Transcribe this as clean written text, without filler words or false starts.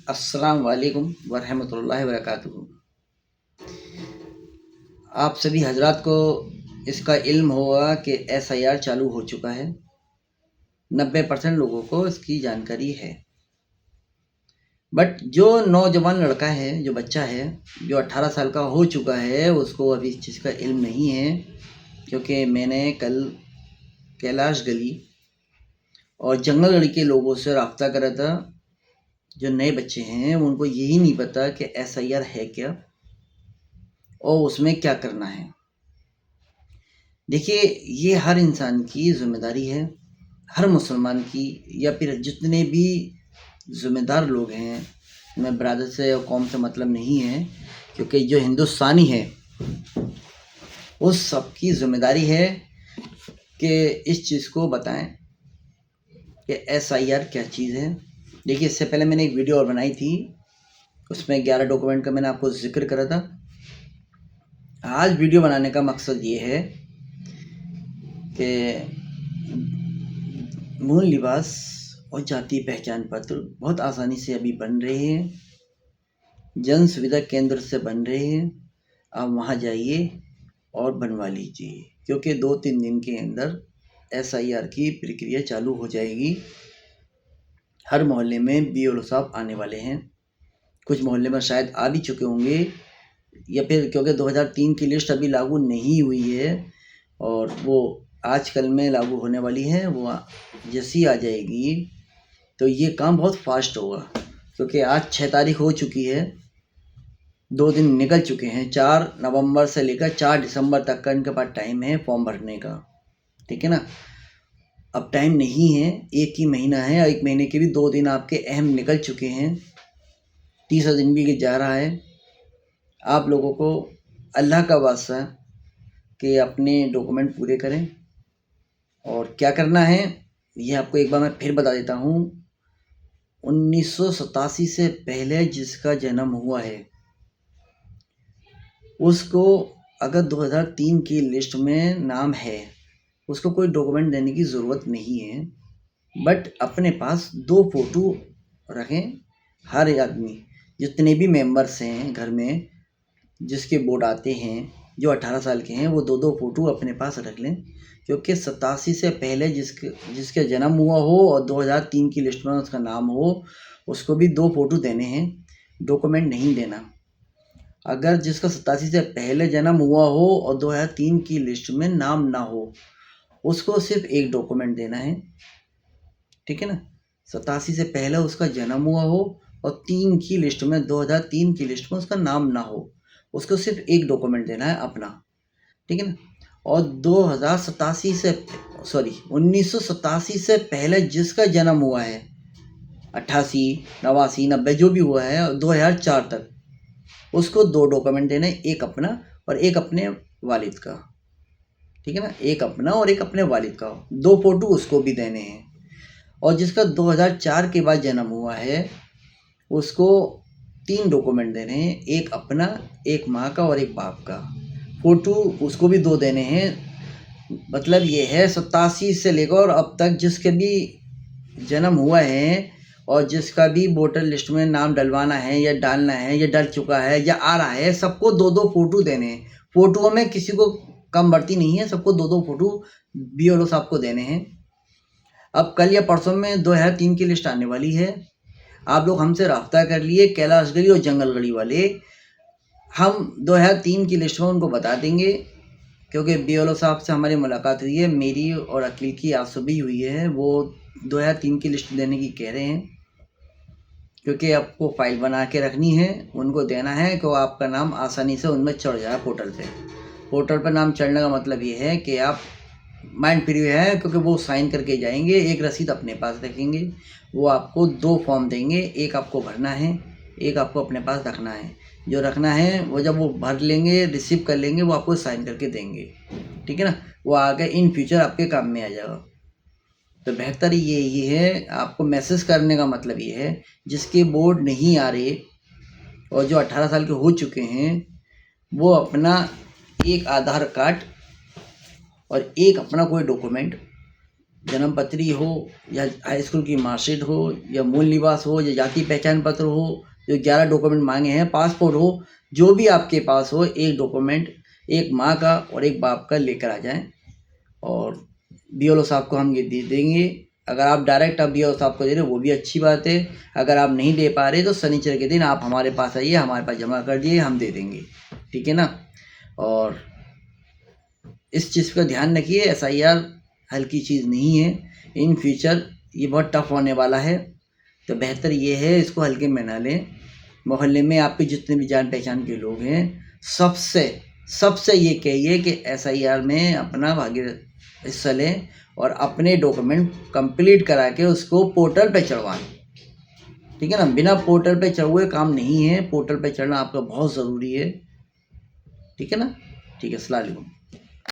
अस्सलाम वालेकुम वरहमतुल्लाहि वबरकातुहू। आप सभी हजरात को इसका इल्म होगा कि SIR चालू हो चुका है। 90% लोगों को इसकी जानकारी है, बट जो नौजवान लड़का है, जो बच्चा है, जो 18 साल का हो चुका है, उसको अभी इस चीज़ का इल्म नहीं है। क्योंकि मैंने कल कैलाश गली और जंगल गली के लोगों से रब्ता करा था। जो नए बच्चे हैं उनको यही नहीं पता कि SIR है क्या और उसमें क्या करना है। देखिए, ये हर इंसान की ज़िम्मेदारी है, हर मुसलमान की, या फिर जितने भी ज़िम्मेदार लोग हैं। मैं ब्रादर से और कौम से मतलब नहीं है, क्योंकि जो हिंदुस्तानी है उस सब की ज़िम्मेदारी है कि इस चीज़ को बताएं कि SIR क्या चीज़ है। देखिए, इससे पहले मैंने एक वीडियो और बनाई थी, उसमें 11 डॉक्यूमेंट का मैंने आपको जिक्र करा था। आज वीडियो बनाने का मकसद ये है कि मूल लिबास और जातीय पहचान पत्र बहुत आसानी से अभी बन रहे हैं, जन सुविधा केंद्र से बन रहे हैं। आप वहाँ जाइए और बनवा लीजिए, क्योंकि 2-3 दिन के अंदर SIR की प्रक्रिया चालू हो जाएगी। हर मोहल्ले में BLO साहब आने वाले हैं। कुछ मोहल्ले में शायद आ भी चुके होंगे, या फिर क्योंकि 2003 की लिस्ट अभी लागू नहीं हुई है और वो आजकल में लागू होने वाली है, वो जैसी ही आ जाएगी तो ये काम बहुत फास्ट होगा। क्योंकि आज 6 तारीख हो चुकी है, 2 दिन निकल चुके हैं। 4 नवंबर से लेकर 4 दिसंबर तक का इनके पास टाइम है फॉर्म भरने का, ठीक है ना। अब टाइम नहीं है, एक ही महीना है, 1 महीने के भी 2 दिन आपके अहम निकल चुके हैं। 30 दिन भी जा रहा है। आप लोगों को अल्लाह का वास्ता कि अपने डॉक्यूमेंट पूरे करें। और क्या करना है ये आपको एक बार मैं फिर बता देता हूँ। 1987 से पहले जिसका जन्म हुआ है उसको अगर 2003 की लिस्ट में नाम है, उसको कोई डॉक्यूमेंट देने की ज़रूरत नहीं है। बट अपने पास 2 फ़ोटो रखें। हर आदमी, जितने भी मेंबर्स हैं घर में, जिसके वोट आते हैं, जो 18 साल के हैं, वो 2-2 फ़ोटो अपने पास रख लें। क्योंकि 87 से पहले जिसका जन्म हुआ हो और 2003 की लिस्ट में उसका नाम हो, उसको भी 2 फ़ोटो देने हैं, डॉक्यूमेंट नहीं देना। अगर जिसका 87 से पहले जन्म हुआ हो और 2003 की लिस्ट में नाम ना हो, उसको सिर्फ एक डॉक्यूमेंट देना है, ठीक है ना। 87 से पहले उसका जन्म हुआ हो और 3 की लिस्ट में, 2003 की लिस्ट में उसका नाम ना हो, उसको सिर्फ एक डॉक्यूमेंट देना है अपना, ठीक है ना। और 1987 से पहले जिसका जन्म हुआ है, 88, 89, 90 जो भी हुआ है 2004 तक, उसको 2 डॉक्यूमेंट देने, एक अपना और एक अपने वालिद का, ठीक है ना। एक अपना और एक अपने वालिद का, 2 फोटो उसको भी देने हैं। और जिसका 2004 के बाद जन्म हुआ है उसको 3 डॉक्यूमेंट देने हैं, एक अपना, एक माँ का और एक बाप का। फ़ोटो उसको भी 2 देने हैं। मतलब ये है 87 से लेकर अब तक जिसके भी जन्म हुआ है और जिसका भी वोटर लिस्ट में नाम डलवाना है या डालना है या डल चुका है या आ रहा है, सबको 2-2 फ़ोटो देने हैं। फ़ोटो में किसी को कम बढ़ती नहीं है, सबको 2-2 फ़ोटो BLO साहब को देने हैं। अब कल या परसों में 2003 की लिस्ट आने वाली है। आप लोग हमसे रब्ता कर लिए, कैलाश गली और जंगल गली वाले। हम 2003 की लिस्ट में उनको बता देंगे, क्योंकि BLO साहब से हमारी मुलाकात हुई है, मेरी और अकील की आज सुबह ही हुई है। वो 2003 की लिस्ट देने की कह रहे हैं, क्योंकि आपको फाइल बना के रखनी है, उनको देना है कि आपका नाम आसानी से उनमें चढ़ जाए पोर्टल से। पोर्टल पर नाम चढ़ने का मतलब ये है कि आप माइंड फ्री है, क्योंकि वो साइन करके जाएंगे, एक रसीद अपने पास रखेंगे। वो आपको 2 फॉर्म देंगे, एक आपको भरना है, एक आपको अपने पास रखना है। जो रखना है वो जब वो भर लेंगे, रिसीव कर लेंगे, वो आपको साइन करके देंगे, ठीक है ना। वो आगे इन फ्यूचर आपके काम में आ जाएगा। तो बेहतर ये है, आपको मैसेज करने का मतलब ये है, जिसके बोर्ड नहीं आ रहे और जो 18 साल के हो चुके हैं, वो अपना एक आधार कार्ड और एक अपना कोई डॉक्यूमेंट जन्म पत्री हो या हाई स्कूल की मार्कशीट हो या मूल निवास हो या जाति पहचान पत्र हो, जो 11 डॉक्यूमेंट मांगे हैं, पासपोर्ट हो, जो भी आपके पास हो, एक डॉक्यूमेंट एक माँ का और एक बाप का लेकर आ जाएं और बीएलओ साहब को हम ये दे देंगे। अगर आप डायरेक्ट आप बीएलओ साहब को दे रहे हो वो भी अच्छी बात है। अगर आप नहीं दे पा रहे तो शनिचर के दिन आप हमारे पास आइए, हमारे पास जमा कर दिए, हम दे देंगे, ठीक है ना। और इस चीज़ का ध्यान रखिए, एसआईआर हल्की चीज़ नहीं है, इन फ्यूचर ये बहुत टफ होने वाला है, तो बेहतर ये है इसको हल्के में ना लें। मोहल्ले में आपके जितने भी जान पहचान के लोग हैं, सबसे ये कहिए कि एसआईआर में अपना भागी हिस्सा लें और अपने डॉक्यूमेंट कंप्लीट करा के उसको पोर्टल पे चढ़वाएं, ठीक है ना। बिना पोर्टल पे चढ़े हुए काम नहीं है, पोर्टल पे चढ़ना आपका बहुत ज़रूरी है, ठीक है ना। ठीक है, अस्सलाम वालेकुम।